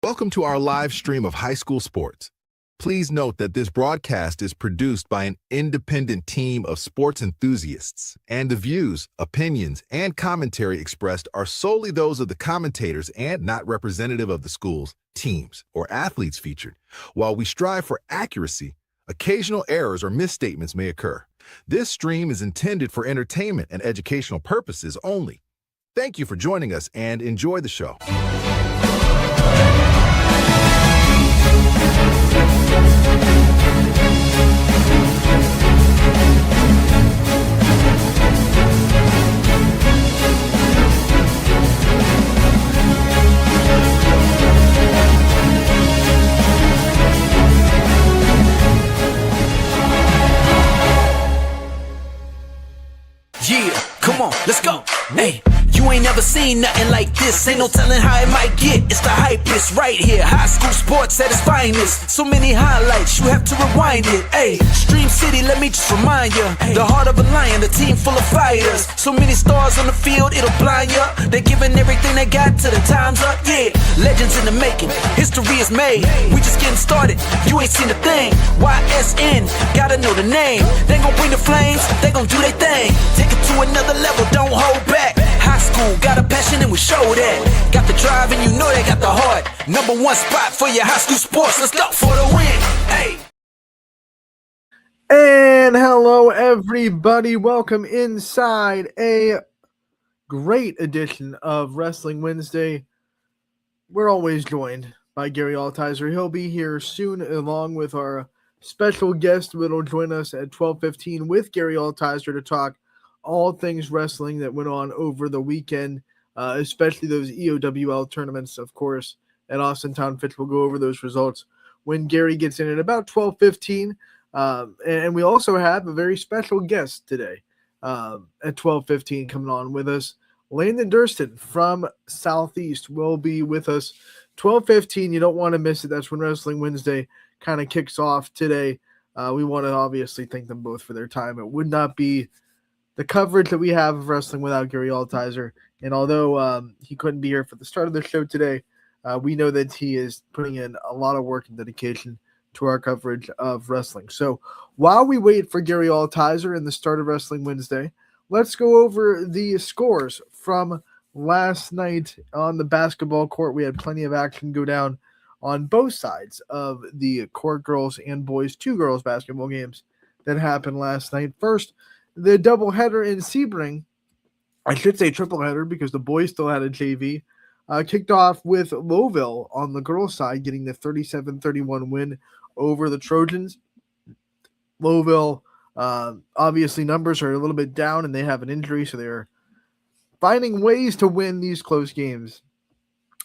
Welcome to our live stream of high school sports. Please note that this broadcast is produced by an independent team of sports enthusiasts, and the views, opinions, and commentary expressed are solely those of the commentators and not representative of the schools, teams, or athletes featured. While we strive for accuracy, occasional errors or misstatements may occur. This stream is intended for entertainment and educational purposes only. Thank you for joining us and enjoy the show. Yeah, come on, let's go. Hey, you ain't never seen nothing like this. Ain't no telling how it might get. It's the hypest right here. High school sports at its finest. So many highlights, you have to rewind it. Hey, Stream City, let me just remind you. The heart of a lion, the team full of fighters. So many stars on the field, it'll blind you. They're giving everything they got till the time's up. Yeah, legends in the making. History is made. We just getting started. You ain't seen a thing. YSN, gotta know the name. They gon' bring the flames. They gon' do their thing. Take it to another level, don't hold back. High school, got a passion and we show that. Got the drive and you know they got the heart. Number one spot for your high school sports. Let's go for the win. Hey. And hello, everybody. Welcome inside a great edition of Wrestling Wednesday. We're always joined by Gary Altizer. He'll be here soon, along with our special guest, who will join us at 12:15 with Gary Altizer to talk all things wrestling that went on over the weekend, especially those EOWL tournaments, of course, at Austintown Fitch. We'll go over those results when Gary gets in at about 12:15. And we also have a very special guest today at 12:15 coming on with us. Landon Durston from Southeast will be with us 12:15. You don't want to miss it. That's when Wrestling Wednesday kind of kicks off today. We want to obviously thank them both for their time. It would not be the coverage that we have of wrestling without Gary Altizer. And although he couldn't be here for the start of the show today, we know that he is putting in a lot of work and dedication to our coverage of wrestling. So while we wait for Gary Altizer and the start of Wrestling Wednesday, let's go over the scores from last night on the basketball court. We had plenty of action go down on both sides of the court, girls and boys, two girls basketball games that happened last night. First, the doubleheader in Sebring, I should say tripleheader because the boys still had a JV, kicked off with Lowville on the girls' side, getting the 37-31 win over the Trojans. Lowville, obviously numbers are a little bit down and they have an injury, so they're finding ways to win these close games.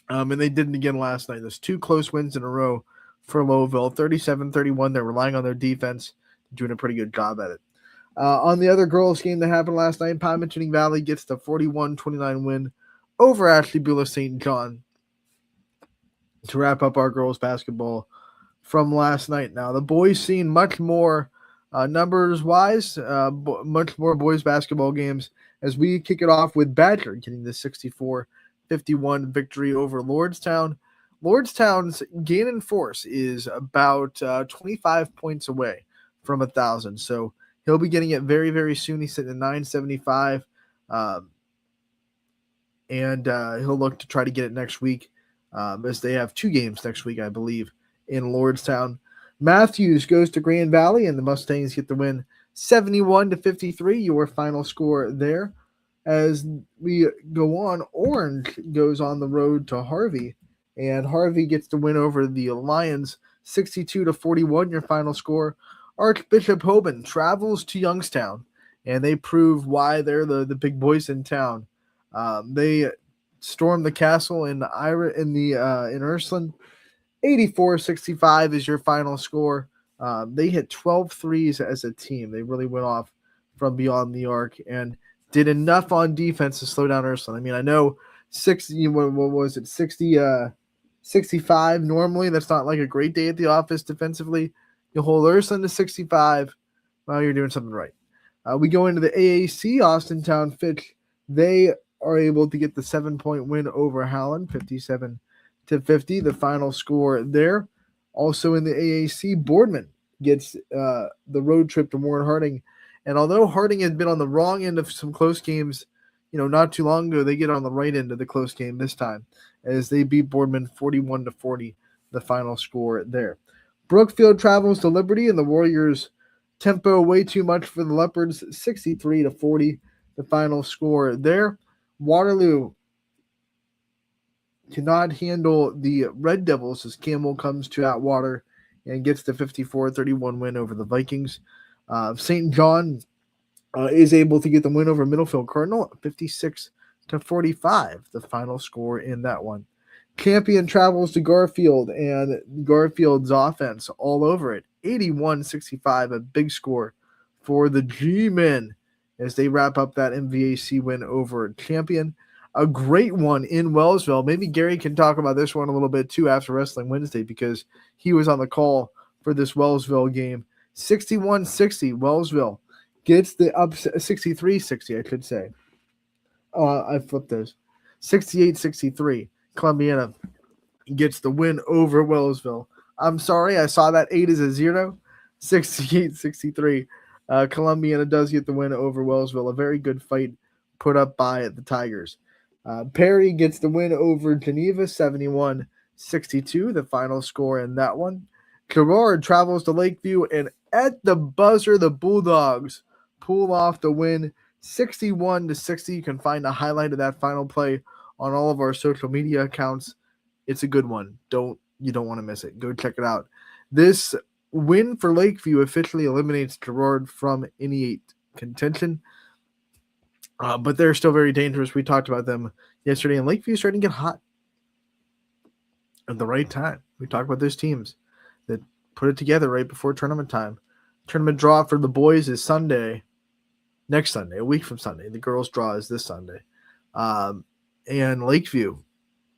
And they did it again last night. There's two close wins in a row for Lowville, 37-31. They're relying on their defense, doing a pretty good job at it. On the other girls' game that happened last night, Pymachining Valley gets the 41-29 win over Ashley Beulah St. John to wrap up our girls' basketball from last night. Now, the boys seen much more numbers-wise, much more boys' basketball games as we kick it off with Badger getting the 64-51 victory over Lordstown. Lordstown's gain in force is about 25 points away from 1,000, so he'll be getting it very, very soon. He's sitting at 975, and he'll look to try to get it next week as they have two games next week, I believe, in Lordstown. Matthews goes to Grand Valley, and the Mustangs get the win 71-53, your final score there. As we go on, Orange goes on the road to Harvey, and Harvey gets the win over the Lions 62-41, your final score. Archbishop Hoban travels to Youngstown, and they prove why they're the big boys in town. They storm the castle in Ursuline. 84-65 is your final score. They hit 12 threes as a team. They really went off from beyond the arc and did enough on defense to slow down Ursuline. I mean, I know 60, what was it, 65 normally. That's not like a great day at the office defensively. You hold Ursuline to 65. Well, you're doing something right. We go into the AAC, Austintown Fitch. They are able to get the 7-point win over Howland, 57 to 50, the final score there. Also in the AAC, Boardman gets the road trip to Warren Harding. And although Harding had been on the wrong end of some close games, not too long ago, they get on the right end of the close game this time as they beat Boardman 41-40, the final score there. Brookfield travels to Liberty, and the Warriors tempo way too much for the Leopards, 63-40, the final score there. Waterloo cannot handle the Red Devils as Campbell comes to Atwater and gets the 54-31 win over the Vikings. St. John is able to get the win over Middlefield Cardinal, 56-45, the final score in that one. Champion travels to Garfield, and Garfield's offense all over it, 81-65, a big score for the G-Men as they wrap up that MVAC win over Champion. A great one in Wellsville. Maybe Gary can talk about this one a little bit too after Wrestling Wednesday because he was on the call for this Wellsville game. 61-60, Wellsville gets the up 63-60, I should say. I flipped those. 68-63. Columbiana gets the win over Wellsville. I'm sorry, I saw that 8 as a 0. 68-63. Columbiana does get the win over Wellsville. A very good fight put up by the Tigers. Perry gets the win over Geneva, 71-62, the final score in that one. Girard travels to Lakeview, and at the buzzer, the Bulldogs pull off the win, 61-60. You can find a highlight of that final play on all of our social media accounts. It's a good one. You don't want to miss it. Go check it out. This win for Lakeview officially eliminates Girard from any contention. But they're still very dangerous. We talked about them yesterday, and Lakeview starting to get hot at the right time. We talked about those teams that put it together right before tournament time. Tournament draw for the boys is next Sunday, a week from Sunday. The girls' draw is this Sunday. And Lakeview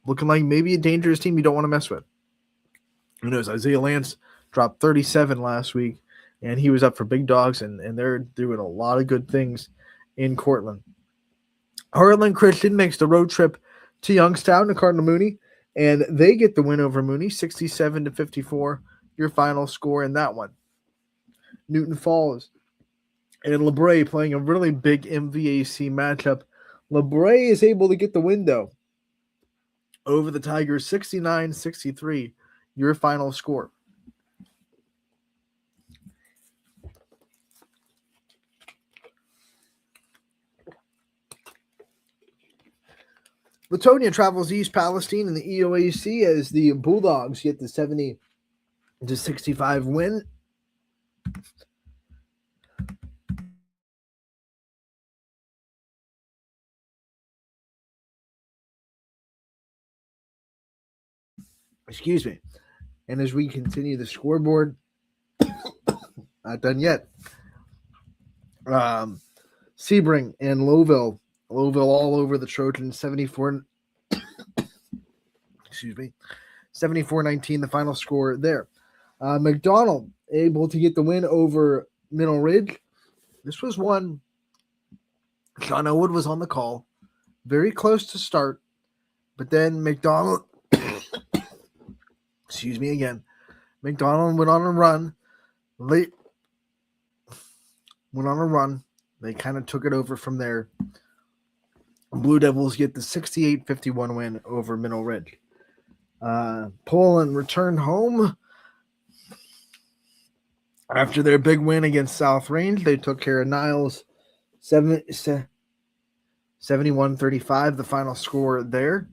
looking like maybe a dangerous team you don't want to mess with. Who knows? Isaiah Lance dropped 37 last week, and he was up for big dogs, and they're doing a lot of good things in Cortland. Heartland Christian makes the road trip to Youngstown to Cardinal Mooney, and they get the win over Mooney, 67-54, your final score in that one. Newton Falls and LeBray playing a really big MVAC matchup. LeBray is able to get the win, though, over the Tigers, 69-63, your final score. Latonia travels to East Palestine in the EOAC as the Bulldogs get the 70-65 win. Excuse me. And as we continue the scoreboard, not done yet. Sebring and Lowville all over the Trojans, 74. Excuse me, 74-19, the final score there. McDonald able to get the win over Middle Ridge. This was one. Sean Elwood was on the call, very close to start, but then McDonald. Excuse me again. McDonald went on a run. They kind of took it over from there. Blue Devils get the 68-51 win over Middle Ridge. Poland returned home after their big win against South Range. They took care of Niles 71-35, the final score there.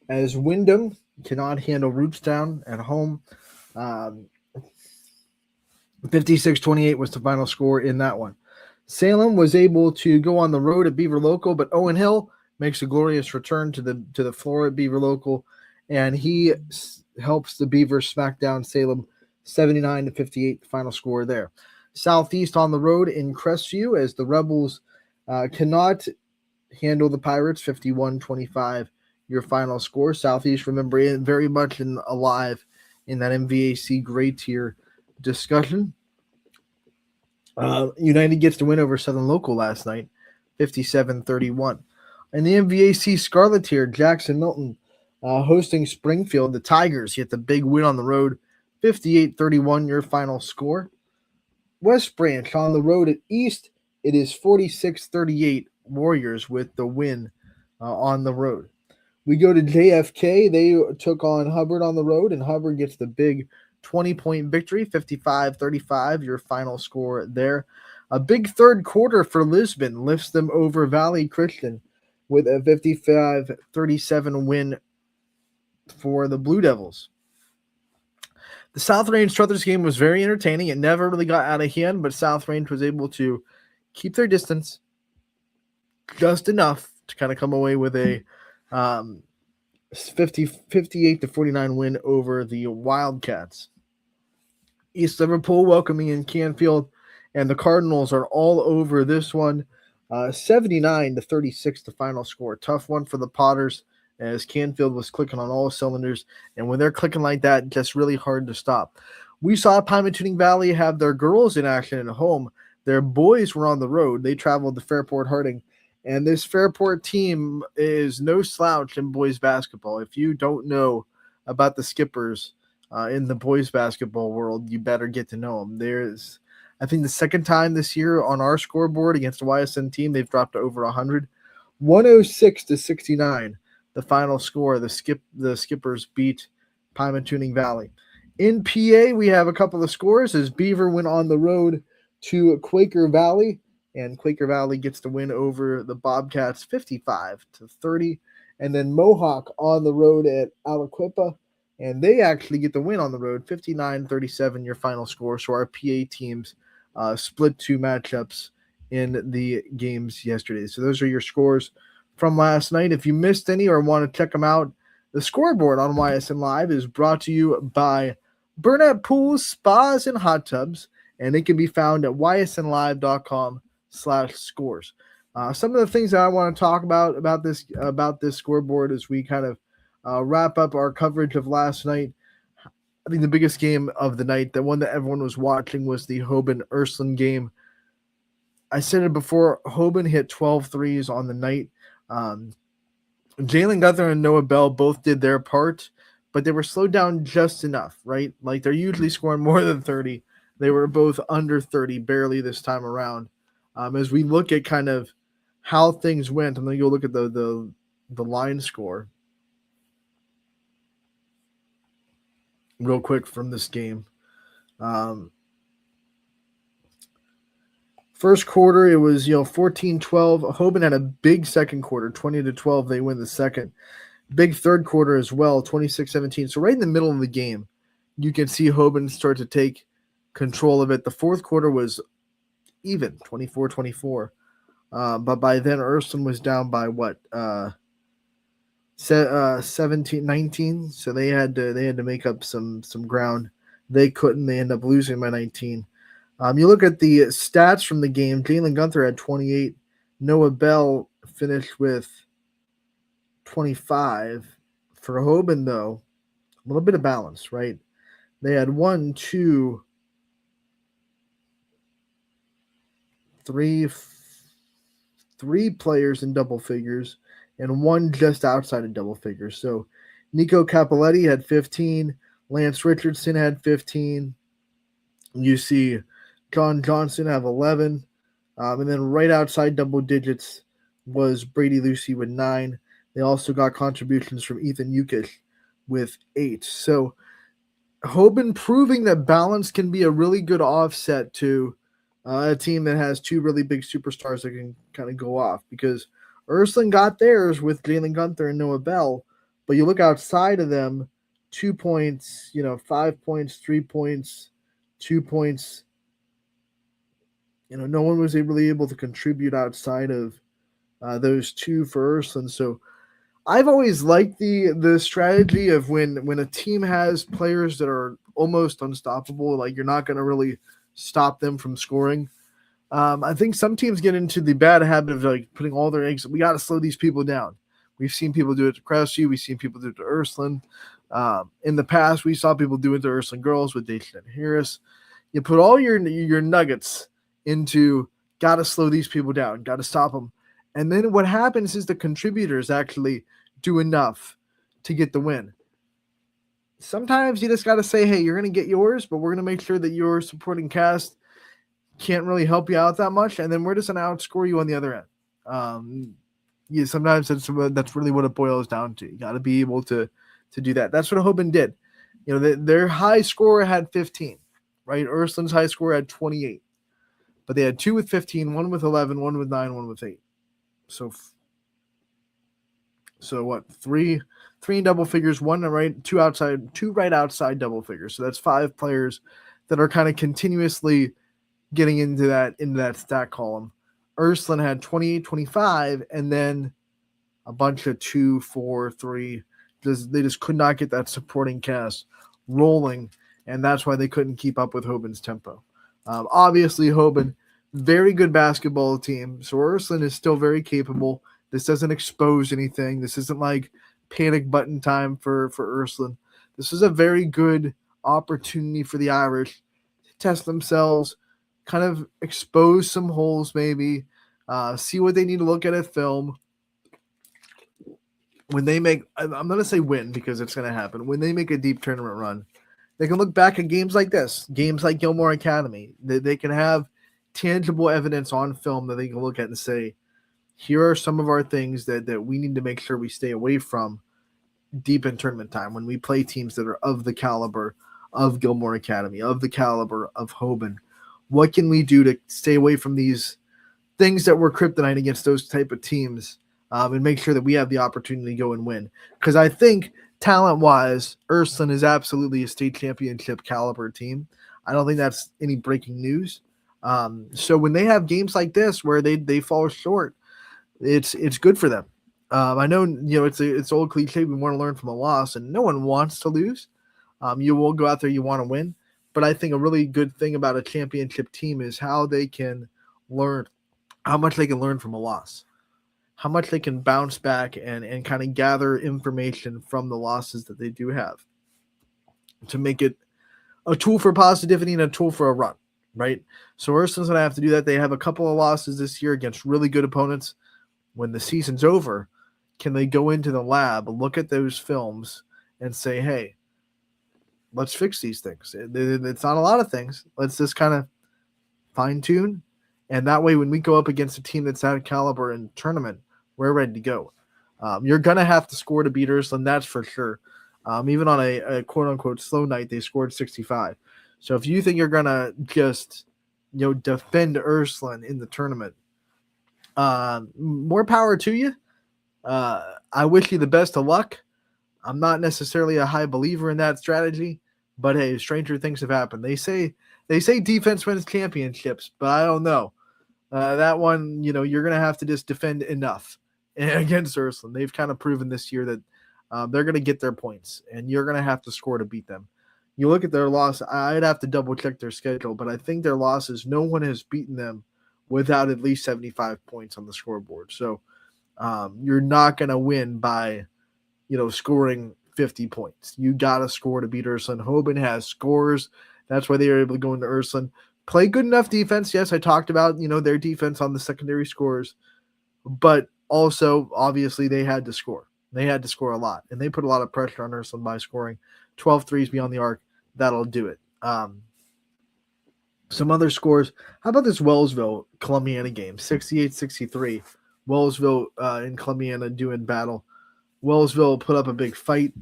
As Wyndham cannot handle Rootstown at home. 56-28 was the final score in that one. Salem was able to go on the road at Beaver Local, but Owen Hill makes a glorious return to the floor at Beaver Local, and he helps the Beavers smack down Salem 79-58, the final score there. Southeast on the road in Crestview as the Rebels cannot handle the Pirates, 51-25, your final score. Southeast, remember, very much alive in that MVAC gray tier discussion. United gets to win over Southern Local last night, 57-31. In the MVAC Scarlet Tier, Jackson Milton hosting Springfield. The Tigers get the big win on the road, 58-31 your final score. West Branch on the road at East, it is 46-38 Warriors with the win on the road. We go to JFK. They took on Hubbard on the road, and Hubbard gets the big 20-point victory, 55-35 your final score there. A big third quarter for Lisbon lifts them over Valley Christian with a 55-37 win for the Blue Devils. The South Range Struthers game was very entertaining. It never really got out of hand, but South Range was able to keep their distance just enough to kind of come away with a 58-49 win over the Wildcats. East Liverpool welcoming in Canfield, and the Cardinals are all over this one. 79-36 the final score. Tough one for the Potters, as Canfield was clicking on all cylinders, and when they're clicking like that, just really hard to stop. We saw Pymatuning Valley have their girls in action at home. Their boys were on the road. They traveled to Fairport Harding, and this Fairport team is no slouch in boys basketball. If you don't know about the Skippers in the boys basketball world, you better get to know them. There's, I think, the second time this year on our scoreboard against the YSN team, they've dropped to over 100. 106-69. The final score, the Skippers beat Pymatuning Valley. In PA, we have a couple of scores as Beaver went on the road to Quaker Valley, and Quaker Valley gets the win over the Bobcats 55-30. And then Mohawk on the road at Aliquippa, and they actually get the win on the road 59-37 your final score. So our PA teams split two matchups in the games yesterday. So those are your scores from last night. If you missed any or want to check them out, the scoreboard on YSN Live is brought to you by Burnett Pools, Spas, and Hot Tubs, and it can be found at ysnlive.com/scores. Some of the things that I want to talk about this scoreboard as we kind of wrap up our coverage of last night. I think the biggest game of the night, the one that everyone was watching, was the Hoban-Ursuline game. I said it before, Hoban hit 12 threes on the night. Jalen Gunther and Noah Bell both did their part, but they were slowed down just enough, right? Like, they're usually scoring more than 30. They were both under 30 barely this time around. As we look at kind of how things went, I'm going to go look at the line score real quick from this game. First quarter, it was 14-12. Hoban had a big second quarter, 20-12. They win the second. Big third quarter as well, 26-17. So right in the middle of the game, you can see Hoban start to take control of it. The fourth quarter was even, 24-24. But by then, Ursuline was down by 17-19. So they had to make up some ground. They couldn't. They ended up losing by 19. You look at the stats from the game. Jalen Gunther had 28. Noah Bell finished with 25. For Hoban, though, a little bit of balance, right? They had 1, 2, 3 players in double figures and one just outside of double figures. So Nico Capoletti had 15. Lance Richardson had 15. You see John Johnson have 11. And then right outside double digits was Brady Lucy with 9. They also got contributions from Ethan Yukish with 8. So Hoban proving that balance can be a really good offset to a team that has two really big superstars that can kind of go off, because Ursuline got theirs with Jalen Gunther and Noah Bell, but you look outside of them, 2 points, 5 points, 3 points, 2 points. No one was really able to contribute outside of those two for Ursuline. So I've always liked the strategy of when a team has players that are almost unstoppable, like you're not going to really stop them from scoring. I think some teams get into the bad habit of like putting all their eggs. We got to slow these people down. We've seen people do it to Crestview. We've seen people do it to Ursuline. In the past, we saw people do it to Ursuline girls with Dayton and Harris. You put all your nuggets into got to slow these people down, got to stop them. And then what happens is the contributors actually do enough to get the win. Sometimes you just got to say, hey, you're going to get yours, but we're going to make sure that your supporting cast can't really help you out that much, and then we're just going to outscore you on the other end. Sometimes that's really what it boils down to. You got to be able to do that. That's what Hoban did. Their high score had 15, right? Ursulin's high score had 28, but they had 2 with 15, 1 with 11, 1 with 9, 1 with 8. So what? Three in double figures, two right outside double figures. So that's 5 players that are kind of continuously getting into that stat column. Ursulin had 28, 25, and then a bunch of 2, 4, 3. They just could not get that supporting cast rolling, and that's why they couldn't keep up with Hoban's tempo. Obviously, Hoban, very good basketball team, so Ursulin is still very capable. This doesn't expose anything. This isn't like panic button time for Ursulin. This is a very good opportunity for the Irish to test themselves, kind of expose some holes maybe, see what they need to look at film. When they make, I'm going to say win because it's going to happen. When they make a deep tournament run, they can look back at games like this, games like Gilmore Academy. They can have tangible evidence on film that they can look at and say, here are some of our things that we need to make sure we stay away from deep in tournament time when we play teams that are of the caliber of Gilmore Academy, of the caliber of Hoban. What can we do to stay away from these things that were kryptonite against those type of teams, and make sure that we have the opportunity to go and win? Because I think talent-wise, Ursulin is absolutely a state championship caliber team. I don't think that's any breaking news. So when they have games like this where they fall short, it's good for them. I know it's old cliche. We want to learn from a loss, and no one wants to lose. You will go out there, you want to win. But I think a really good thing about a championship team is how they can learn, how much they can learn from a loss, how much they can bounce back and kind of gather information from the losses that they do have to make it a tool for positivity and a tool for a run, right? So Ursulin's going to have to do that. They have a couple of losses this year against really good opponents. When the season's over, can they go into the lab, look at those films, and say, hey, let's fix these things? It's not a lot of things. Let's just kind of fine-tune. And that way, when we go up against a team that's that caliber in tournament, we're ready to go. You're going to have to score to beat Ursulin, that's for sure. Even on a quote-unquote slow night, they scored 65. So if you think you're going to just defend Ursulin in the tournament, more power to you. I wish you the best of luck. I'm not necessarily a high believer in that strategy, but hey, stranger things have happened. They say defense wins championships, but I don't know. That one, you're going to have to just defend enough against Ursulin. They've kind of proven this year that they're going to get their points, and you're going to have to score to beat them. You look at their loss, I'd have to double check their schedule, but I think their losses, no one has beaten them without at least 75 points on the scoreboard. So you're not going to win by, scoring 50 points. You got to score to beat Ursulin. Hoban has scores. That's why they were able to go into Ursulin. Play good enough defense. Yes, I talked about, their defense on the secondary scores. But also, obviously, they had to score. They had to score a lot. And they put a lot of pressure on Ursulin by scoring 12 threes beyond the arc. That'll do it. Some other scores. How about this Wellsville Columbiana game? 68-63. Wellsville and Columbiana doing battle. Wellsville put up a big fight,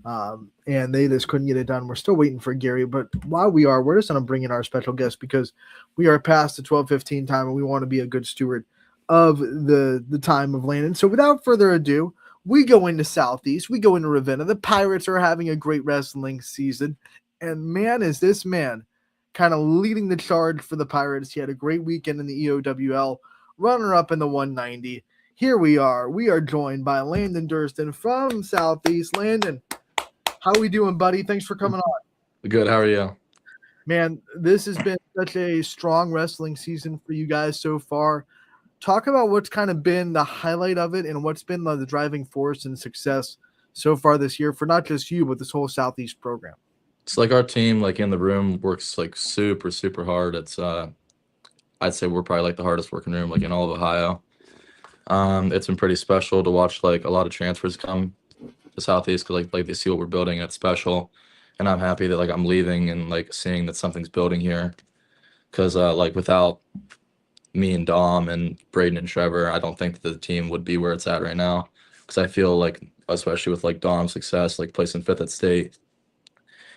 and they just couldn't get it done. We're still waiting for Gary, but while we're just going to bring in our special guest because we are past the 12:15 time, and we want to be a good steward of the time of Landon. So without further ado, we go into Southeast. We go into Ravenna. The Pirates are having a great wrestling season, and man, is this man kind of leading the charge for the Pirates. He had a great weekend in the EOWL, runner-up in the 190. Here we are. We are joined by Landon Durston from Southeast. Landon, how are we doing, buddy? Thanks for coming on. Good. How are you? Man, this has been such a strong wrestling season for you guys so far. Talk about what's kind of been the highlight of it and what's been the driving force and success so far this year for not just you, but this whole Southeast program. It's like our team, in the room, works super, super hard. It's I'd say we're probably the hardest working room in all of Ohio. It's been pretty special to watch like a lot of transfers come to Southeast because like they see what we're building and it's special, and I'm happy that like I'm leaving and like seeing that something's building here because like without me and Dom and Braden and Trevor, I don't think that the team would be where it's at right now because I feel like especially with like Dom's success, like placing fifth at state,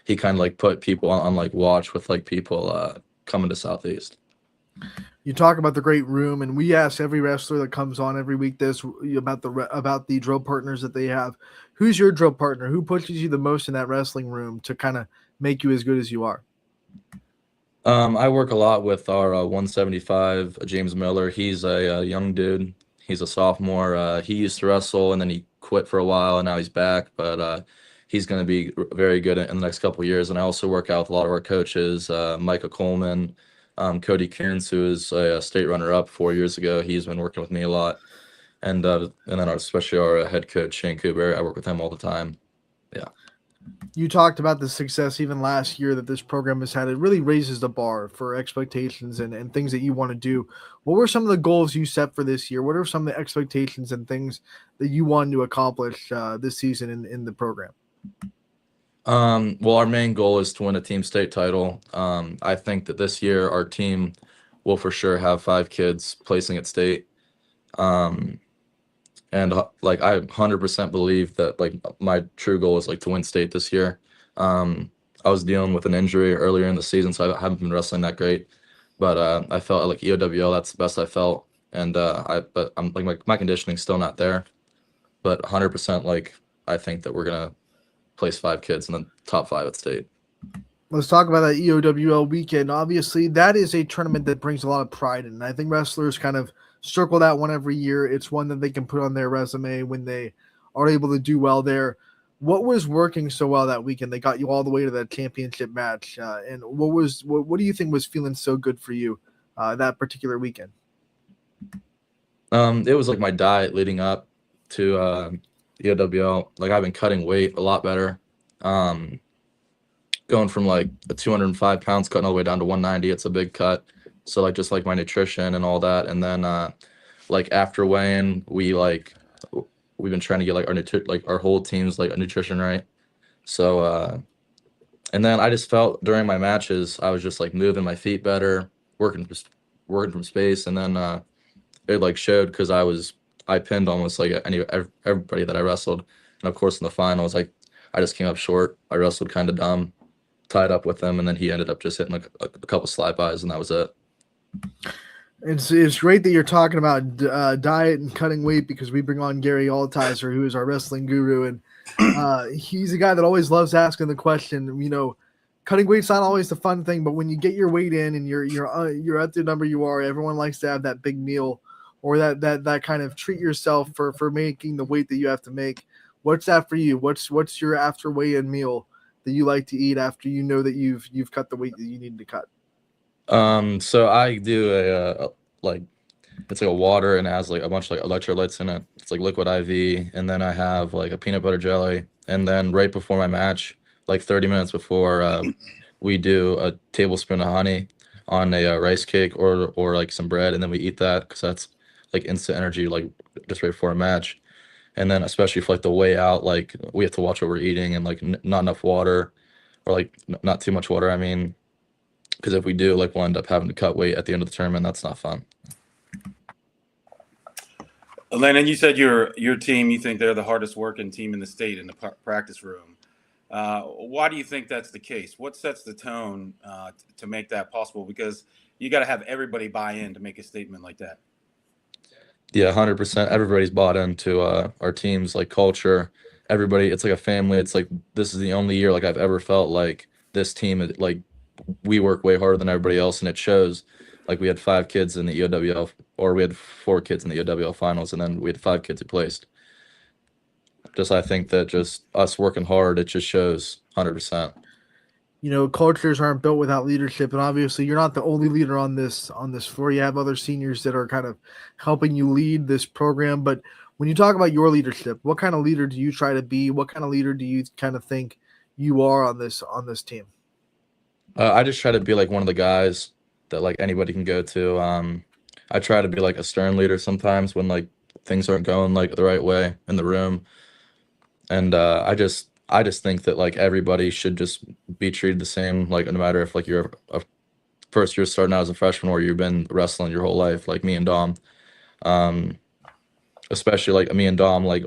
he kind of like put people on like watch with like people coming to Southeast. You talk about the great room, and we ask every wrestler that comes on every week this about the drill partners that they have. Who's your drill partner? Who pushes you the most in that wrestling room to kind of make you as good as you are? I work a lot with our 175 James Miller. He's a young dude. He's a sophomore. He used to wrestle and then he quit for a while and now he's back. But he's going to be very good in the next couple of years. And I also work out with a lot of our coaches, Micah Coleman, Cody Coons, who is a state runner-up 4 years ago. He's been working with me a lot. And then especially our head coach, Shane Cooper. I work with him all the time. Yeah. You talked about the success even last year that this program has had. It really raises the bar for expectations and things that you want to do. What were some of the goals you set for this year? What are some of the expectations and things that you wanted to accomplish this season in the program? Well, our main goal is to win a team state title. I think that this year our team will for sure have 5 kids placing at state. And like I 100% believe that like my true goal is like to win state this year. I was dealing with an injury earlier in the season, so I haven't been wrestling that great. But I felt like EOWL, that's the best I felt. And but I'm like my conditioning's still not there. But 100% like I think that we're gonna place 5 kids in the top 5 at state. Let's talk about that EOWL weekend. Obviously, that is a tournament that brings a lot of pride in. And I think wrestlers kind of circle that one every year. It's one that they can put on their resume when they are able to do well there. What was working so well that weekend? They got you all the way to that championship match. And what do you think was feeling so good for you that particular weekend? It was like my diet leading up to EOWL. Like I've been cutting weight a lot better. Going from like a 205 pounds cutting all the way down to 190, it's a big cut. So like just like my nutrition and all that. And then like after weighing, we've been trying to get like our whole team's like a nutrition right. So and then I just felt during my matches I was just like moving my feet better, working from space, and then it like showed because I pinned almost like everybody that I wrestled. And of course in the finals I just came up short. I wrestled kind of dumb, tied up with him, and then he ended up just hitting like a couple slide bys, and that was it. It's great that you're talking about diet and cutting weight because we bring on Gary Altizer, who is our wrestling guru, and he's a guy that always loves asking the question. You know, cutting weight's not always the fun thing, but when you get your weight in and you're at the number you are, everyone likes to have that big meal or that kind of treat yourself for making the weight that you have to make. What's that for you? What's your after weigh-in meal that you like to eat after you know that you've cut the weight that you need to cut? So I do it's like a water and it has like a bunch of like electrolytes in it. It's like liquid IV, and then I have like a peanut butter jelly, and then right before my match, like 30 minutes before, we do a tablespoon of honey on a rice cake or like some bread, and then we eat that because that's like instant energy, like just right before a match. And then especially for like the way out, like we have to watch what we're eating and like not enough water or like not too much water. I mean, because if we do, like we'll end up having to cut weight at the end of the tournament. That's not fun. Landon, you said your team, you think they're the hardest working team in the state in the practice room. Why do you think that's the case? What sets the tone to make that possible? Because you got to have everybody buy in to make a statement like that. Yeah, 100%. Everybody's bought into our team's like culture. Everybody, it's like a family. It's like this is the only year like I've ever felt like this team like we work way harder than everybody else, and it shows. Like we had 5 kids in the EOWL, or we had 4 kids in the EOWL finals, and then we had 5 kids who placed. Just I think that just us working hard, it just shows 100%. You know, cultures aren't built without leadership, and obviously you're not the only leader on this floor. You have other seniors that are kind of helping you lead this program. But when you talk about your leadership, what kind of leader do you try to be? What kind of leader do you kind of think you are on this team? I just try to be like one of the guys that like anybody can go to. I try to be like a stern leader sometimes when like things aren't going like the right way in the room. And I just think that like everybody should just be treated the same, like no matter if like you're a first year starting out as a freshman or you've been wrestling your whole life, like me and Dom. Um, Especially like me and Dom, like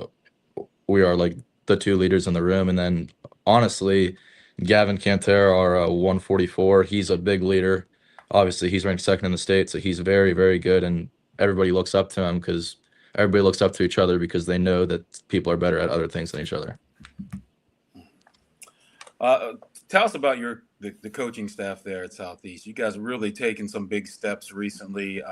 we are like the two leaders in the room. And then honestly, Gavin Cantera, our 144, he's a big leader. Obviously, he's ranked second in the state, so he's very, very good, and everybody looks up to him because everybody looks up to each other because they know that people are better at other things than each other. Tell us about the coaching staff there at Southeast. You guys really taken some big steps recently.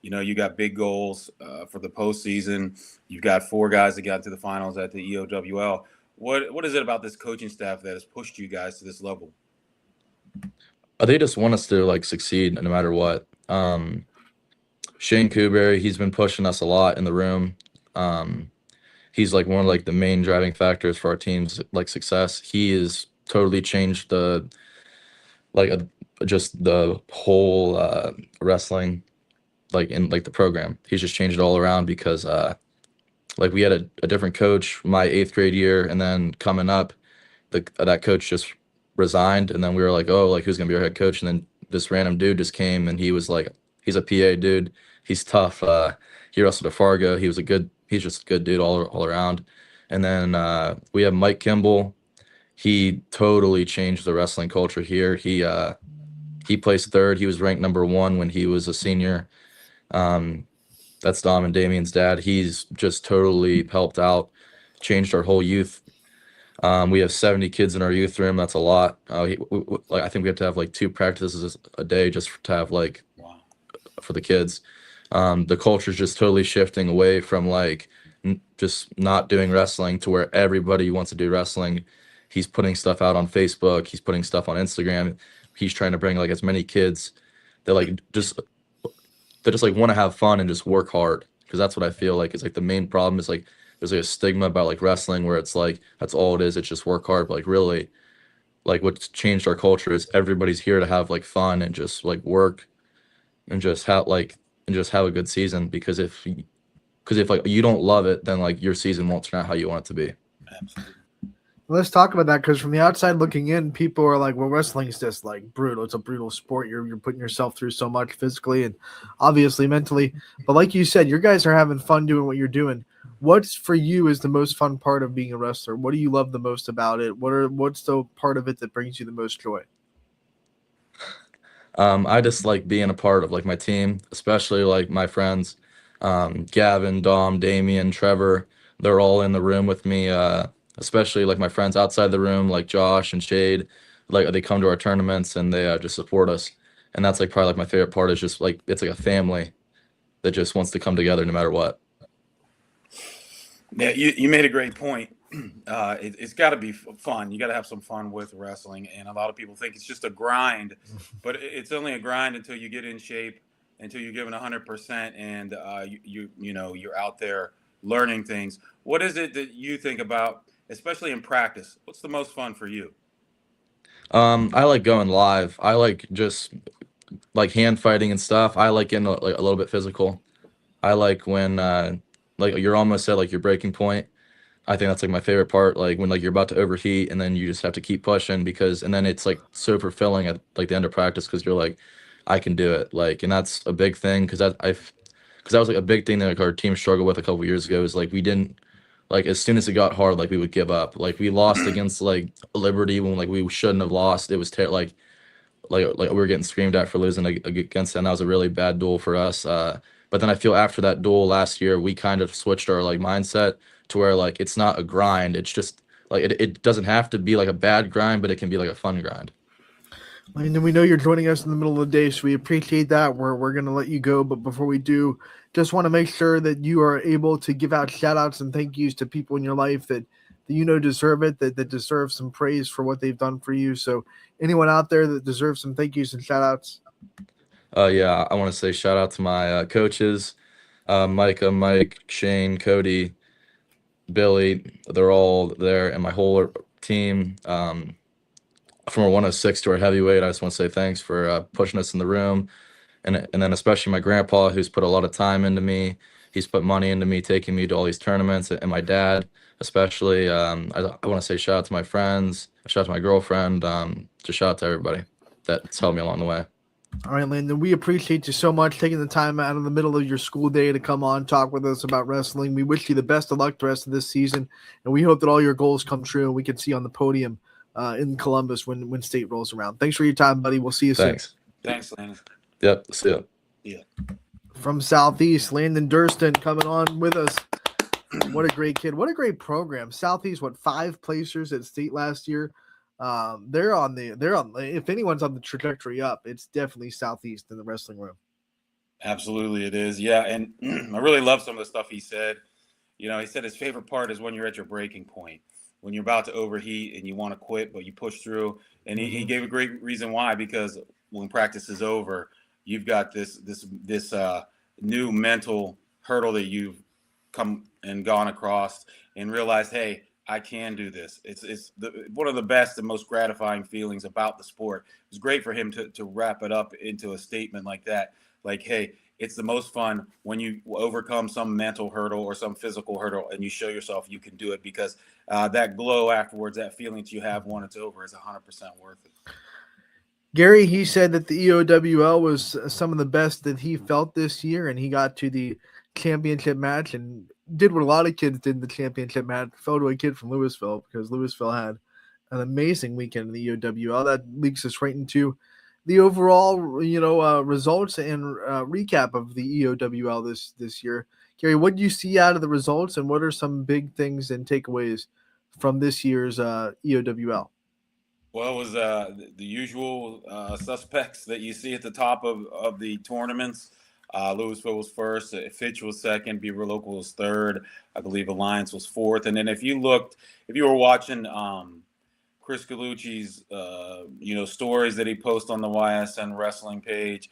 You got big goals for the postseason. You've got 4 guys that got to the finals at the EOWL. What is it about this coaching staff that has pushed you guys to this level? They just want us to like succeed no matter what. Shane Kuberry, he's been pushing us a lot in the room. He's like one of like the main driving factors for our team's like success. He has totally changed just the whole wrestling like in like the program. He's just changed it all around because like we had a different coach my 8th grade year, and then coming up that coach just resigned, and then we were like, oh, like who's gonna be our head coach? And then this random dude just came, and he was like, he's a PA dude, he's tough. He wrestled at Fargo. He's just a good dude all around. And then we have Mike Kimball. He totally changed the wrestling culture here. He placed 3rd. He was ranked number 1 when he was a senior. That's Dom and Damien's dad. He's just totally helped out, changed our whole youth. We have 70 kids in our youth room. That's a lot. I think we have to have like 2 practices a day just to have like for the kids. The culture is just totally shifting away from like just not doing wrestling to where everybody wants to do wrestling. He's putting stuff out on Facebook. He's putting stuff on Instagram. He's trying to bring like as many kids that just like want to have fun and just work hard, because that's what I feel like is like the main problem is like there's like a stigma about like wrestling where it's like that's all it is, it's just work hard. But like really, like what's changed our culture is everybody's here to have like fun and just like work and just have a good season, because if like you don't love it, then like your season won't turn out how you want it to be. Absolutely. Let's talk about that, because from the outside looking in, people are like, well, wrestling is just like brutal. It's a brutal sport. You're putting yourself through so much physically and obviously mentally. But like you said, your guys are having fun doing what you're doing. What's for you is the most fun part of being a wrestler? What do you love the most about it? What's the part of it that brings you the most joy? I just like being a part of like my team, especially like my friends, Gavin, Dom, Damien, Trevor. They're all in the room with me. Especially like my friends outside the room, like Josh and Shade. Like they come to our tournaments and they just support us. And that's like probably like my favorite part is just like it's like a family that just wants to come together no matter what. Yeah, you made a great point. It's got to be fun. You got to have some fun with wrestling, and a lot of people think it's just a grind, but it's only a grind until you get in shape, until you're giving 100%, and you're out there learning things. What is it that you think about, especially in practice? What's the most fun for you? I like going live. I like just like hand fighting and stuff. I like getting like a little bit physical. I like when like you're almost at like your breaking point. I think that's like my favorite part, like when like you're about to overheat and then you just have to keep pushing, and then it's like so fulfilling at like the end of practice because you're like, I can do it. Like, and that's a big thing because that was like a big thing that like our team struggled with a couple years ago is like we didn't, like as soon as it got hard, like we would give up. Like we lost against like Liberty when like we shouldn't have lost. It was like we were getting screamed at for losing against them. That was a really bad duel for us. But then I feel after that duel last year, we kind of switched our like mindset to where like it's not a grind. It's just like it doesn't have to be like a bad grind, but it can be like a fun grind. And we know you're joining us in the middle of the day, so we appreciate that. We're going to let you go, but before we do, just want to make sure that you are able to give out shout outs and thank yous to people in your life that you know deserve it, that deserve some praise for what they've done for you. So anyone out there that deserves some thank yous and shout outs? Yeah, I want to say shout out to my coaches, Micah, Mike, Shane, Cody, Billy. They're all there, and my whole team. From our 106 to our heavyweight, I just want to say thanks for pushing us in the room, and then especially my grandpa, who's put a lot of time into me. he's put money into me, taking me to all these tournaments, and my dad especially. I want to say shout out to my friends, shout out to my girlfriend, just shout out to everybody that's helped me along the way. All right, Landon, we appreciate you so much taking the time out of the middle of your school day to come on, talk with us about wrestling. We wish you the best of luck the rest of this season, and we hope that all your goals come true and we can see you on the podium in Columbus when state rolls around. Thanks for your time, buddy. We'll see you soon. Thanks, Landon. Yep, see ya. Yeah. From Southeast, Landon Durston coming on with us. What a great kid. What a great program. Southeast, 5 placers at state last year. They're on if anyone's on the trajectory up, it's definitely Southeast in the wrestling room. Absolutely it is. Yeah. And I really love some of the stuff he said. You know, he said his favorite part is when you're at your breaking point, when you're about to overheat and you want to quit, but you push through. And he gave a great reason why, because when practice is over, you've got this new mental hurdle that you've come and gone across and realized, hey, I can do this. It's one of the best and most gratifying feelings about the sport. It was great for him to wrap it up into a statement like that. Like, hey, it's the most fun when you overcome some mental hurdle or some physical hurdle and you show yourself you can do it, because that glow afterwards, that feeling that you have when it's over, is 100% worth it. Gary, he said that the EOWL was some of the best that he felt this year, and he got to the championship match and did what a lot of kids did in the championship match, fell to a kid from Louisville, because Louisville had an amazing weekend in the EOWL. That leads us right into the overall, results and recap of the EOWL this year. Gary, what do you see out of the results, and what are some big things and takeaways from this year's EOWL? Well, it was the usual suspects that you see at the top of the tournaments. Louisville was first, Fitch was second, Beaver Local was third, I believe Alliance was fourth. And then if you were watching Chris Gallucci's stories that he posts on the YSN wrestling page,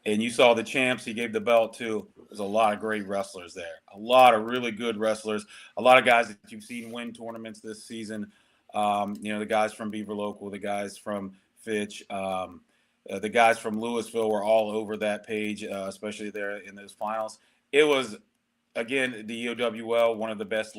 and you saw the champs he gave the belt to, there's a lot of great wrestlers there, a lot of really good wrestlers, a lot of guys that you've seen win tournaments this season. The guys from Beaver Local, the guys from Fitch, the guys from Louisville were all over that page, especially there in those finals. It was, again, the EOWL, one of the best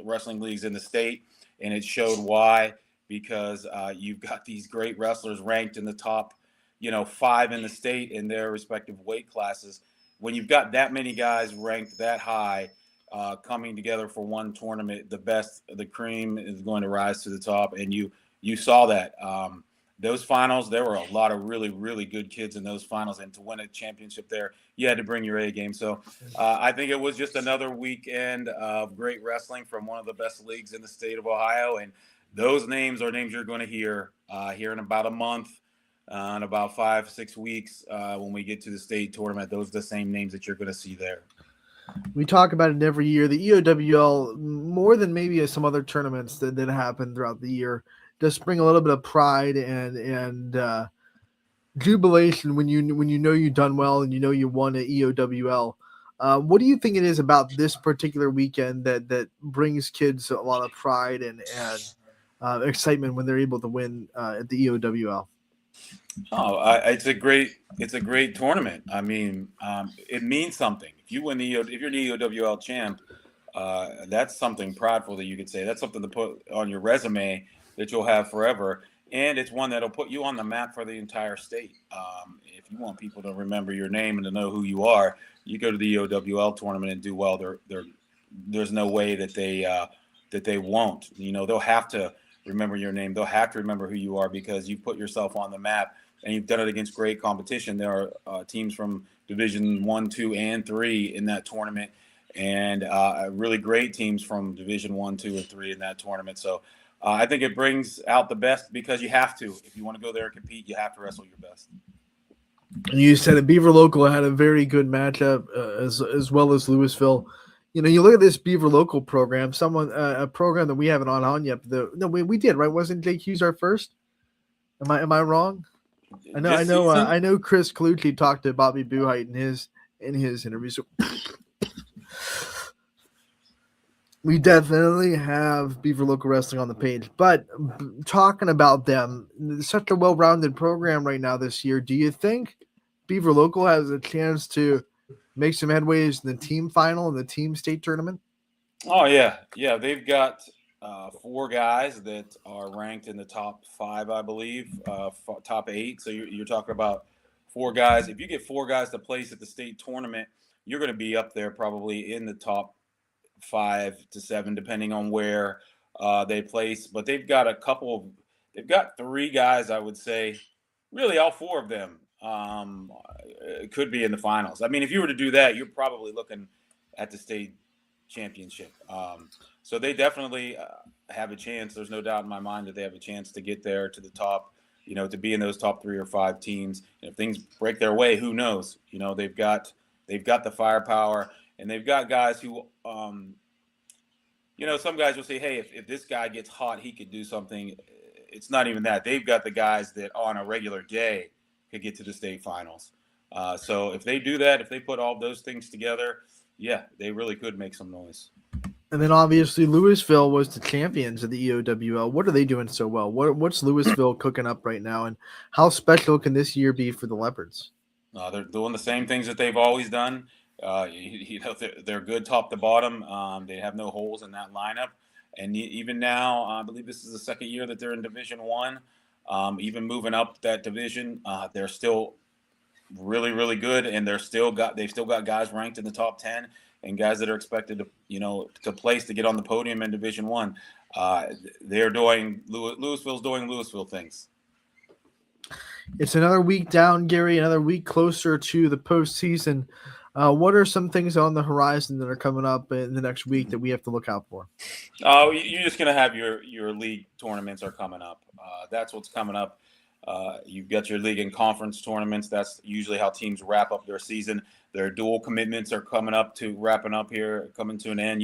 wrestling leagues in the state, and it showed why, because you've got these great wrestlers ranked in the top, 5 in the state in their respective weight classes. When you've got that many guys ranked that high, coming together for one tournament, the cream is going to rise to the top, and you saw that. Those finals, there were a lot of really, really good kids in those finals, and to win a championship there, you had to bring your A game. So I think it was just another weekend of great wrestling from one of the best leagues in the state of Ohio, and those names are names you're going to hear here in about a month, in about 5-6 weeks when we get to the state tournament. Those are the same names that you're going to see there. We talk about it every year. The EOWL, more than maybe some other tournaments that happen throughout the year, does bring a little bit of pride and jubilation when you know you've done well and you won at EOWL. What do you think it is about this particular weekend that brings kids a lot of pride and excitement when they're able to win at the EOWL? It's a great tournament. I mean, it means something. If you're an EOWL champ, that's something prideful that you could say. That's something to put on your resume that you'll have forever. And it's one that'll put you on the map for the entire state. If you want people to remember your name and to know who you are, you go to the EOWL tournament and do well. There's no way that they won't. They'll have to remember your name. They'll have to remember who you are, because you put yourself on the map and you've done it against great competition. There are teams from Division 1, 2, and 3 in that tournament, and really great teams from Division 1, 2, and 3 in that tournament. So I think it brings out the best, because you have to. If you want to go there and compete, you have to wrestle your best. You said it. Beaver Local had a very good matchup as well as Louisville. You look at this Beaver Local program, a program that we haven't on yet. We did, right? Wasn't Jake Hughes our first? Am I wrong? I know Chris Gallucci talked to Bobby Buhite in his interview. So we definitely have Beaver Local Wrestling on the page. But talking about them, such a well-rounded program right now this year. Do you think Beaver Local has a chance to make some headways in the team final and the team state tournament? Oh yeah, yeah. They've got 4 guys that are ranked in the top 5, I believe, top 8. So you're talking about 4 guys. If you get 4 guys to place at the state tournament, you're going to be up there probably in the top 5 to 7, depending on where they place. But they've got they've got 3 guys, I would say, really all 4 of them could be in the finals. I mean, if you were to do that, you're probably looking at the state championship. So they definitely have a chance. There's no doubt in my mind that they have a chance to get there to the top, to be in those top 3 or 5 teams. And if things break their way, who knows? They've got the firepower, and they've got guys who, some guys will say, hey, if this guy gets hot, he could do something. It's not even that. They've got the guys that on a regular day could get to the state finals. So if they do that, if they put all those things together, yeah, they really could make some noise. And then obviously Louisville was the champions of the EOWL. What are they doing so well? What's Louisville cooking up right now, and how special can this year be for the Leopards? They're doing the same things that they've always done. They're good top to bottom. They have no holes in that lineup. And even now, I believe this is the second year that they're in Division One. Even moving up that division, they're still really, really good, and they've still got guys ranked in the top 10 and guys that are expected to place to get on the podium in Division One. Louisville's doing Louisville things. It's another week down, Gary, another week closer to the postseason. What are some things on the horizon that are coming up in the next week that we have to look out for? You're just going to have your league tournaments are coming up. That's what's coming up. You've got your league and conference tournaments. That's usually how teams wrap up their season. Their dual commitments are coming up to coming to an end.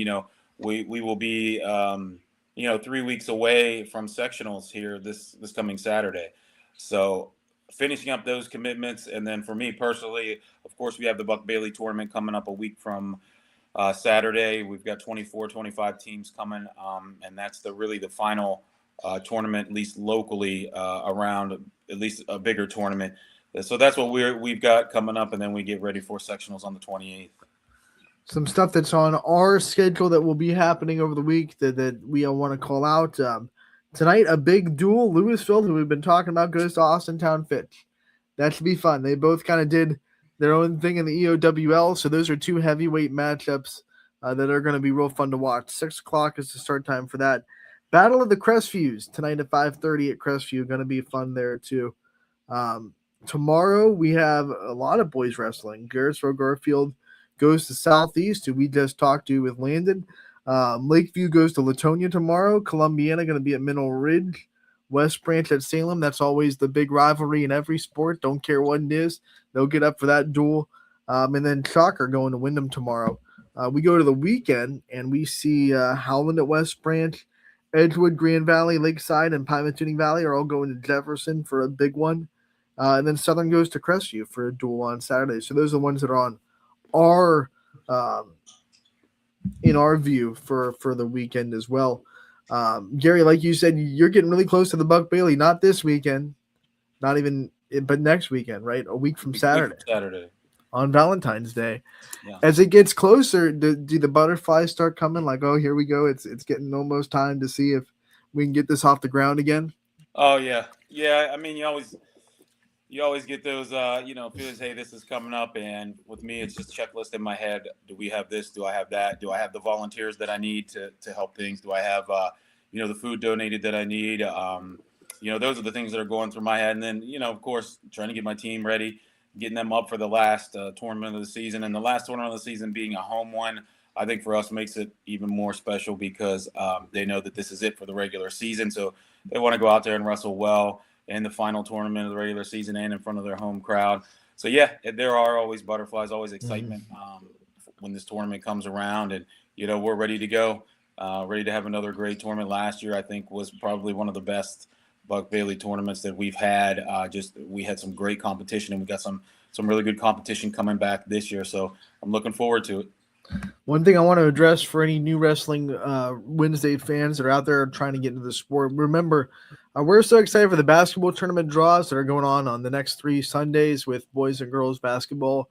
We will be 3 weeks away from sectionals here this coming Saturday. So finishing up those commitments, and then for me personally, of course, we have the Buck Bailey tournament coming up a week from Saturday. We've got 24, 25 teams coming, and that's really the final tournament, at least locally, around at least a bigger tournament. So that's what we've got coming up, and then we get ready for sectionals on the 28th. Some stuff that's on our schedule that will be happening over the week that we want to call out. Tonight, a big duel. Louisville, who we've been talking about, goes to Austintown Fitch. That should be fun. They both kind of did their own thing in the EOWL, so those are 2 heavyweight matchups that are going to be real fun to watch. 6 o'clock is the start time for that. Battle of the Crestviews tonight at 5:30 at Crestview. Going to be fun there too. Tomorrow we have a lot of boys wrestling. Garrettsville Garfield goes to Southeast, who we just talked to with Landon. Lakeview goes to Latonia tomorrow. Columbiana going to be at Mineral Ridge. West Branch at Salem. That's always the big rivalry in every sport. Don't care what it is. They'll get up for that duel. And then Shocker going to Wyndham tomorrow. We go to the weekend, and we see Howland at West Branch. Edgewood, Grand Valley, Lakeside, and Pymatuning Valley are all going to Jefferson for a big one. And then Southern goes to Crestview for a duel on Saturday. So those are the ones that are on our in our view for the weekend as well. Gary, like you said, you're getting really close to the Buck Bailey. Not this weekend, not even, but next weekend, right? A week from Saturday. On Valentine's Day. Yeah. As it gets closer, do the butterflies start coming? Like, oh, here we go. It's getting almost time to see if we can get this off the ground again. Oh yeah. I mean, you always get those, feelings. Hey, this is coming up, and with me, it's just checklist in my head. Do we have this? Do I have that? Do I have the volunteers that I need to help things? Do I have, the food donated that I need? Those are the things that are going through my head, and then, of course, trying to get my team ready, getting them up for the last tournament of the season, and the last tournament of the season being a home one, I think for us makes it even more special because they know that this is it for the regular season, so they want to go out there and wrestle well in the final tournament of the regular season and in front of their home crowd. So yeah, there are always butterflies, always excitement when this tournament comes around, and we're ready to go, ready to have another great tournament. Last year, I think, was probably one of the best Buck Bailey tournaments that we've had. We had some great competition, and we got some really good competition coming back this year. So I'm looking forward to it. One thing I want to address for any new wrestling Wednesday fans that are out there trying to get into the sport, remember, we're so excited for the basketball tournament draws that are going on the next 3 Sundays with boys and girls basketball.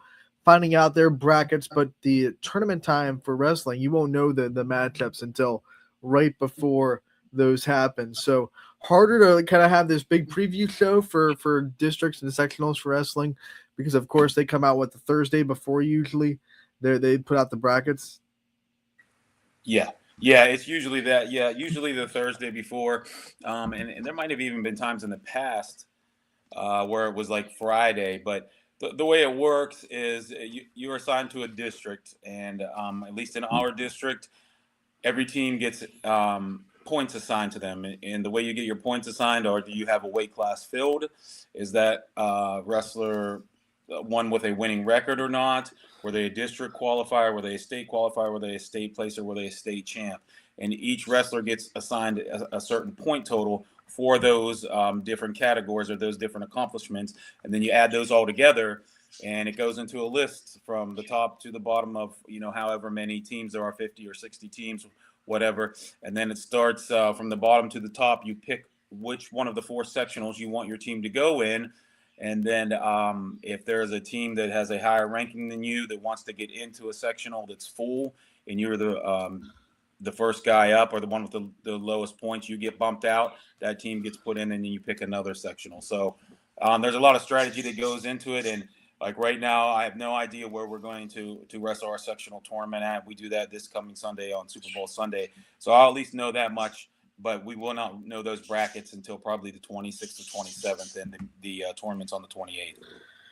finding out their brackets, but the tournament time for wrestling, you won't know the matchups until right before those happen. So harder to kind of have this big preview show for districts and sectionals for wrestling, because of course they come out with the Thursday before usually they put out the brackets. Yeah, it's usually that. Yeah, usually the Thursday before, and there might have even been times in the past where it was like Friday. But the way it works is you're assigned to a district, and at least in our district, every team gets points assigned to them. And the way you get your points assigned, or do you have a weight class filled? Is that wrestler one with a winning record or not? Were they a district qualifier? Were they a state qualifier? Were they a state placer? Were they a state champ? And each wrestler gets assigned a certain point total for those different categories or those different accomplishments. And then you add those all together, and it goes into a list from the top to the bottom of, however many teams there are, 50 or 60 teams, whatever. And then it starts from the bottom to the top. You pick which one of the 4 sectionals you want your team to go in. And then if there's a team that has a higher ranking than you that wants to get into a sectional that's full, and you're the first guy up or the one with the lowest points, you get bumped out. That team gets put in, and then you pick another sectional. So there's a lot of strategy that goes into it. And like right now, I have no idea where we're going to wrestle our sectional tournament at. We do that this coming Sunday on Super Bowl Sunday. So I'll at least know that much. But we will not know those brackets until probably the 26th or 27th, and the tournament's on the 28th.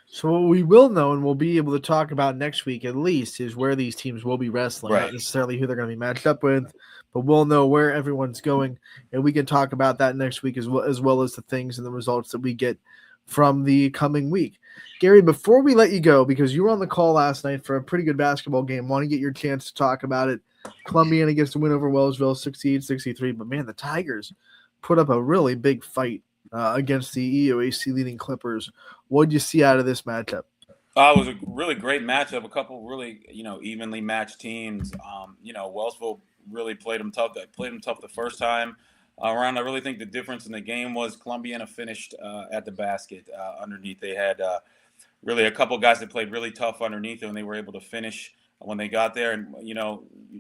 So what we will know and we'll be able to talk about next week at least is where these teams will be wrestling, right. Not necessarily who they're going to be matched up with, but we'll know where everyone's going, and we can talk about that next week as well as the things and the results that we get from the coming week. Gary, before we let you go, because you were on the call last night for a pretty good basketball game, want to get your chance to talk about it. Columbiana gets the win over Wellsville 68-63, but man, the Tigers put up a really big fight against the EOAC leading Clippers. What did you see out of this matchup? It was a really great matchup. A couple really, evenly matched teams. Wellsville really played them tough. They played them tough the first time around. I really think the difference in the game was Columbiana finished at the basket underneath. They had really a couple guys that played really tough underneath them, and they were able to finish when they got there. And,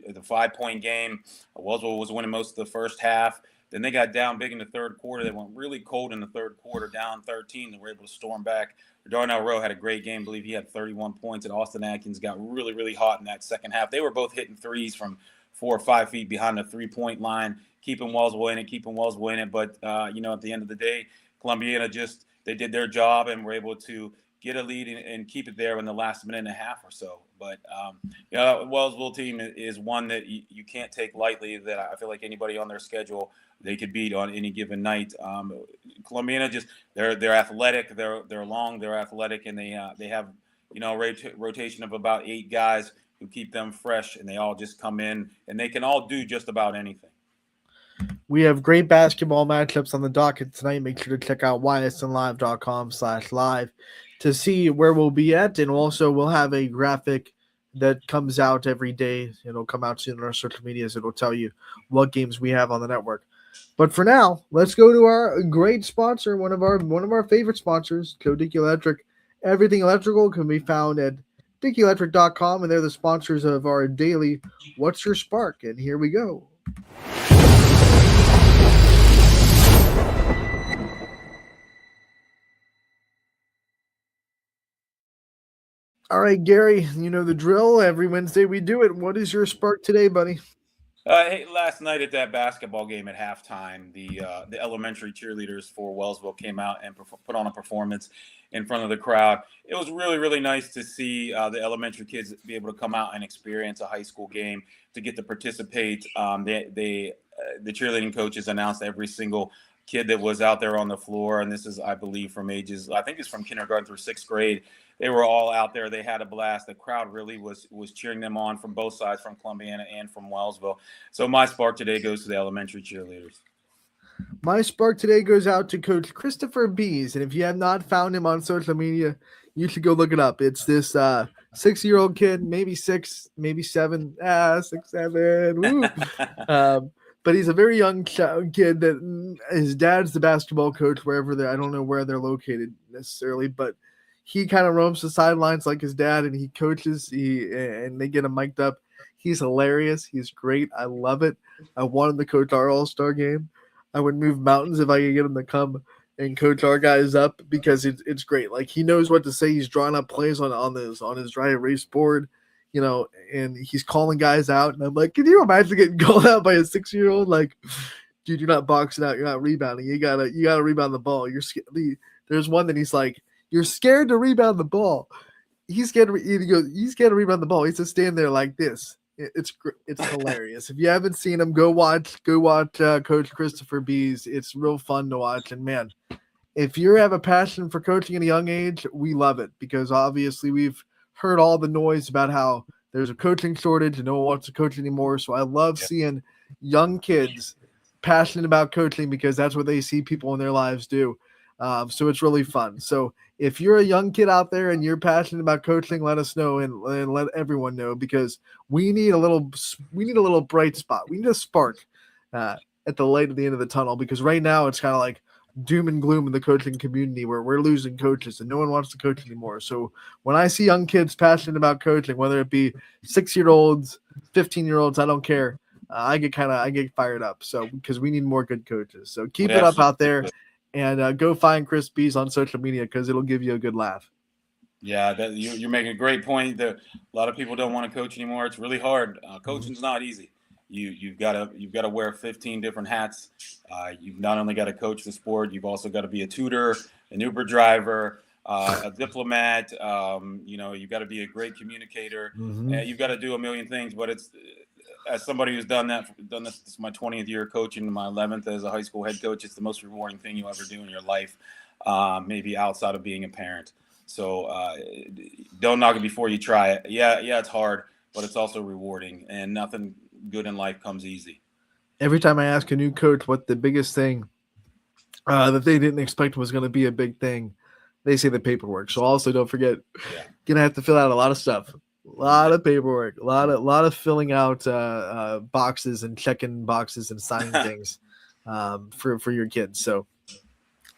the 5-point game, Wellsville was winning most of the first half. Then they got down big in the third quarter. They went really cold in the third quarter, down 13. They were able to storm back. Darnell Rowe had a great game. I believe he had 31 points. And Austin Atkins got really, really hot in that second half. They were both hitting threes from 4 or 5 feet behind the 3-point line, keeping Wellsville in it. But, at the end of the day, Columbiana they did their job and were able to get a lead and keep it there in the last minute and a half or so. But, Wellsville team is one that you can't take lightly, that I feel like anybody on their schedule they could beat on any given night. Columbiana they're athletic, they're long, they're athletic, and they have, a rotation of about 8 guys who keep them fresh, and they all just come in and they can all do just about anything. We have great basketball matchups on the docket tonight. Make sure to check out ysnlive.com/live to see where we'll be at. And also we'll have a graphic that comes out every day. It'll come out soon on our social medias. It'll tell you what games we have on the network. But for now, let's go to our great sponsor, one of our favorite sponsors, Joe Dickey Electric. Everything electrical can be found at DickeyElectric.com, and they're the sponsors of our daily What's Your Spark? And here we go. All right, Gary, you know the drill. Every Wednesday we do it. What is your spark today, buddy? Hey, last night at that basketball game at halftime, the elementary cheerleaders for Wellsville came out and put on a performance in front of the crowd. It was really, really nice to see the elementary kids be able to come out and experience a high school game, to get to participate. The cheerleading coaches announced every single kid that was out there on the floor, and this is, I believe, from ages, I think it's from kindergarten through 6th grade. They were all out there. They had a blast. The crowd really was cheering them on from both sides, from Columbiana and from Wellsville. So my spark today goes to the elementary cheerleaders. My spark today goes out to Coach Christopher Bees. And if you have not found him on social media, you should go look it up. It's this 6-year-old kid, maybe 6, maybe 7, 6, 7. Woo. But he's a very young kid that his dad's the basketball coach wherever I don't know where they're located necessarily, but he kind of roams the sidelines like his dad, and he coaches. And they get him mic'd up. He's hilarious. He's great. I love it. I want him to coach our All-Star game. I would move mountains if I could get him to come and coach our guys up, because it's great. Like, he knows what to say. He's drawing up plays on his dry erase board, and he's calling guys out. And I'm like, can you imagine getting called out by a 6-year-old? Like, dude, you're not boxing out. You're not rebounding. You gotta rebound the ball. There's one that he's like, you're scared to rebound the ball. He's scared to rebound the ball. He's just stand there like this. It's hilarious. If you haven't seen him, go watch Coach Christopher Bees. It's real fun to watch. And man, if you have a passion for coaching at a young age, we love it, because obviously we've heard all the noise about how there's a coaching shortage and no one wants to coach anymore. So I love seeing young kids passionate about coaching, because that's what they see people in their lives do. So it's really fun. So if you're a young kid out there and you're passionate about coaching, let us know and let everyone know, because we need a little bright spot. We need a spark at the light at the end of the tunnel, because right now it's kind of like doom and gloom in the coaching community, where we're losing coaches and no one wants to coach anymore. So when I see young kids passionate about coaching, whether it be 6-year-olds, 15-year-olds, I don't care. I get fired up. So, because we need more good coaches. So keep it up out there. And go find Chris Bees on social media, because it'll give you a good laugh. Yeah, you're making a great point. That a lot of people don't want to coach anymore. It's really hard. Coaching's not easy. You've got to wear 15 different hats. You've not only got to coach the sport, you've also got to be a tutor, an Uber driver, a diplomat. You've got to be a great communicator. You've got to do a million things. But it's, as somebody who's done this is my 20th year coaching, my 11th as a high school head coach. It's the most rewarding thing you'll ever do in your life, maybe outside of being a parent. So don't knock it before you try it. Yeah, it's hard, but it's also rewarding, and nothing good in life comes easy. Every time I ask a new coach what the biggest thing that they didn't expect was going to be a big thing, they say the paperwork. So also don't forget, gonna have to fill out a lot of stuff. A lot of paperwork, a lot of filling out boxes and checking boxes and signing things for your kids. So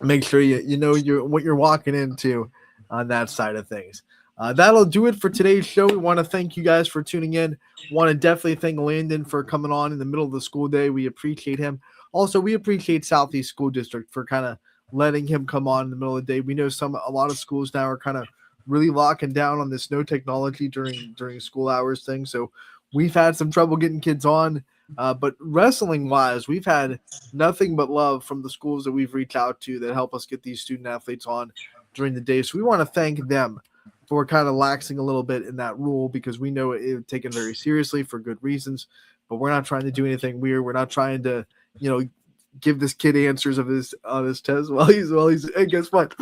make sure you know what you're walking into on that side of things. That'll do it for today's show. We want to thank you guys for tuning in. Want to definitely thank Landon for coming on in the middle of the school day. We appreciate him. Also, we appreciate Southeast School District for kind of letting him come on in the middle of the day. We know a lot of schools now are kind of really locking down on this no technology during school hours thing. So we've had some trouble getting kids on, but wrestling wise, we've had nothing but love from the schools that we've reached out to that help us get these student athletes on during the day. So we want to thank them for kind of laxing a little bit in that rule, because we know it's taken very seriously for good reasons, but we're not trying to do anything weird. We're not trying to, give this kid answers on his test while he's, and guess what?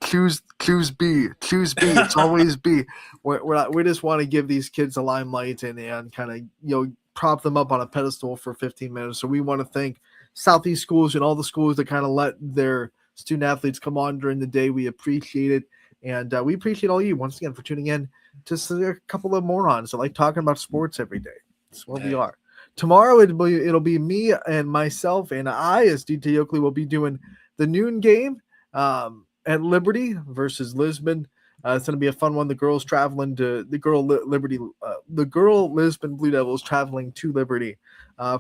Choose B. It's always B. We just want to give these kids a limelight and kind of prop them up on a pedestal for 15 minutes. So we want to thank Southeast schools and all the schools that kind of let their student athletes come on during the day. We appreciate it, and we appreciate all you once again for tuning in to a couple of morons that like talking about sports every day. That's what we are. Tomorrow it'll be me and myself, and I, as DJ Oakley, will be doing the noon game at Liberty versus Lisbon. It's going to be a fun one. The girls traveling to the girl Lisbon Blue Devils traveling to Liberty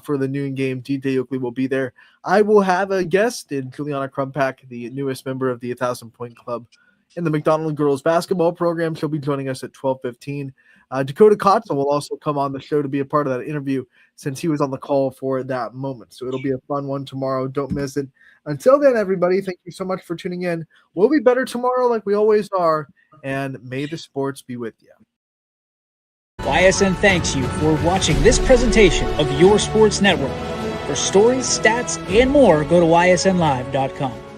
for the noon game. DJ Oakley will be there. I will have a guest in Juliana Crumpack, the newest member of the 1,000 Point Club in the McDonald girls basketball program. She'll be joining us at 12:15. Dakota Kotzel will also come on the show to be a part of that interview, since he was on the call for that moment. So it'll be a fun one tomorrow. Don't miss it. Until then, everybody, thank you so much for tuning in. We'll be better tomorrow like we always are, and may the sports be with you. YSN thanks you for watching this presentation of Your Sports Network. For stories, stats, and more, go to ysnlive.com.